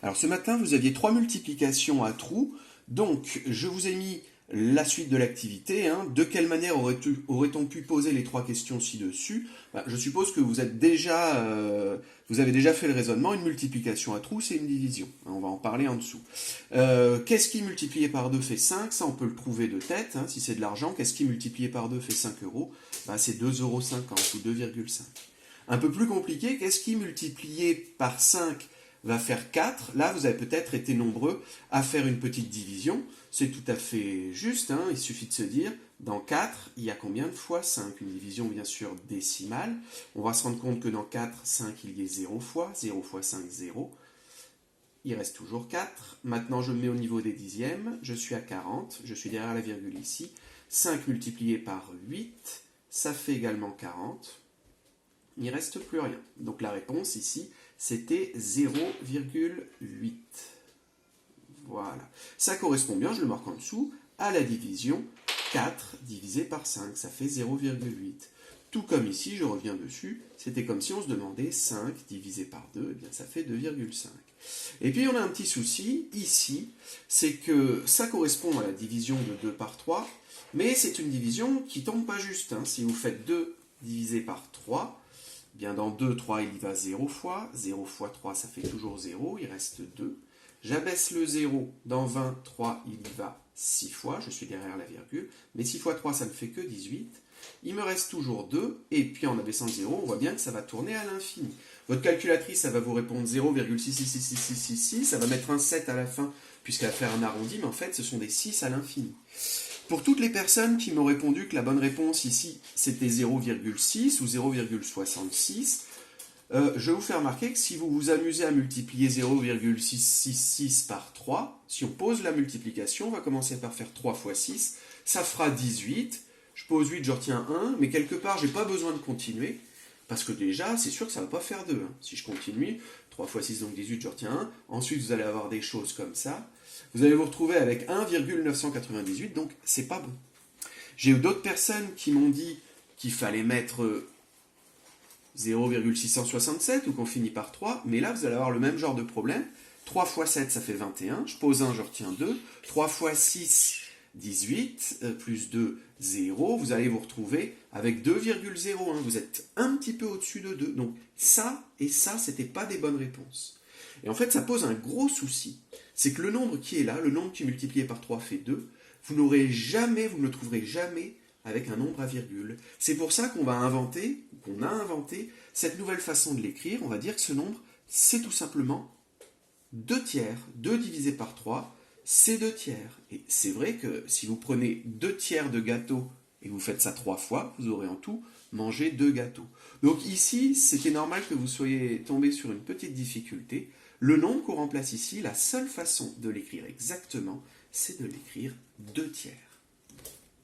Alors ce matin, vous aviez 3 multiplications à trous, donc je vous ai mis la suite de l'activité. De quelle manière aurait-on pu poser les 3 questions ci-dessus? Je suppose que vous avez déjà fait le raisonnement. Une multiplication à trous, c'est une division. On va en parler en dessous. Qu'est-ce qui multiplié par 2 fait 5? Ça, on peut le trouver de tête. Si c'est de l'argent, qu'est-ce qui multiplié par 2 fait 5 euros? C'est 2,50 € ou 2,5. Un peu plus compliqué, qu'est-ce qui multiplié par 5 va faire 4. Là, vous avez peut-être été nombreux à faire une petite division. C'est tout à fait juste. Il suffit de se dire, dans 4, il y a combien de fois 5? Une division, bien sûr, décimale. On va se rendre compte que dans 4, 5, il y ait 0 fois. 0 fois 5, 0. Il reste toujours 4. Maintenant, je me mets au niveau des dixièmes. Je suis à 40. Je suis derrière la virgule ici. 5 multiplié par 8, ça fait également 40. Il ne reste plus rien. Donc la réponse ici, c'était 0,8. Voilà. Ça correspond bien, je le marque en dessous, à la division 4 divisé par 5. Ça fait 0,8. Tout comme ici, je reviens dessus, c'était comme si on se demandait 5 divisé par 2, et bien ça fait 2,5. Et puis on a un petit souci ici, c'est que ça correspond à la division de 2 par 3, mais c'est une division qui ne tombe pas juste. Si vous faites 2 divisé par 3, bien dans 2, 3, il y va 0 fois. 0 fois 3, ça fait toujours 0. Il reste 2. J'abaisse le 0. Dans 20, 3, il y va 6 fois. Je suis derrière la virgule. Mais 6 fois 3, ça ne fait que 18. Il me reste toujours 2. Et puis en abaissant le 0, on voit bien que ça va tourner à l'infini. Votre calculatrice, ça va vous répondre 0,66666. Ça va mettre un 7 à la fin, puisqu'elle va faire un arrondi. Mais en fait, ce sont des 6 à l'infini. Pour toutes les personnes qui m'ont répondu que la bonne réponse ici, c'était 0,6 ou 0,66, je vais vous faire remarquer que si vous vous amusez à multiplier 0,666 par 3, si on pose la multiplication, on va commencer par faire 3 fois 6, ça fera 18. Je pose 8, je retiens 1, mais quelque part, je n'ai pas besoin de continuer, parce que déjà, c'est sûr que ça ne va pas faire 2. Si je continue, 3 fois 6, donc 18, je retiens 1. Ensuite, vous allez avoir des choses comme ça. Vous allez vous retrouver avec 1,998, donc c'est pas bon. J'ai eu d'autres personnes qui m'ont dit qu'il fallait mettre 0,667 ou qu'on finit par 3, mais là vous allez avoir le même genre de problème. 3 fois 7, ça fait 21, je pose 1, je retiens 2. 3 fois 6, 18, plus 2, 0. Vous allez vous retrouver avec 2,01. Vous êtes un petit peu au-dessus de 2. Donc ça et ça, c'était pas des bonnes réponses. Et en fait, ça pose un gros souci. C'est que le nombre qui est là, le nombre qui est multiplié par 3 fait 2, vous ne le trouverez jamais avec un nombre à virgule. C'est pour ça qu'on a inventé cette nouvelle façon de l'écrire. On va dire que ce nombre, c'est tout simplement 2 tiers. 2 divisé par 3, c'est 2 tiers. Et c'est vrai que si vous prenez 2 tiers de gâteau et vous faites ça 3 fois, vous aurez en tout mangé 2 gâteaux. Donc ici, c'était normal que vous soyez tombé sur une petite difficulté. Le nombre qu'on remplace ici, la seule façon de l'écrire exactement, c'est de l'écrire 2 tiers.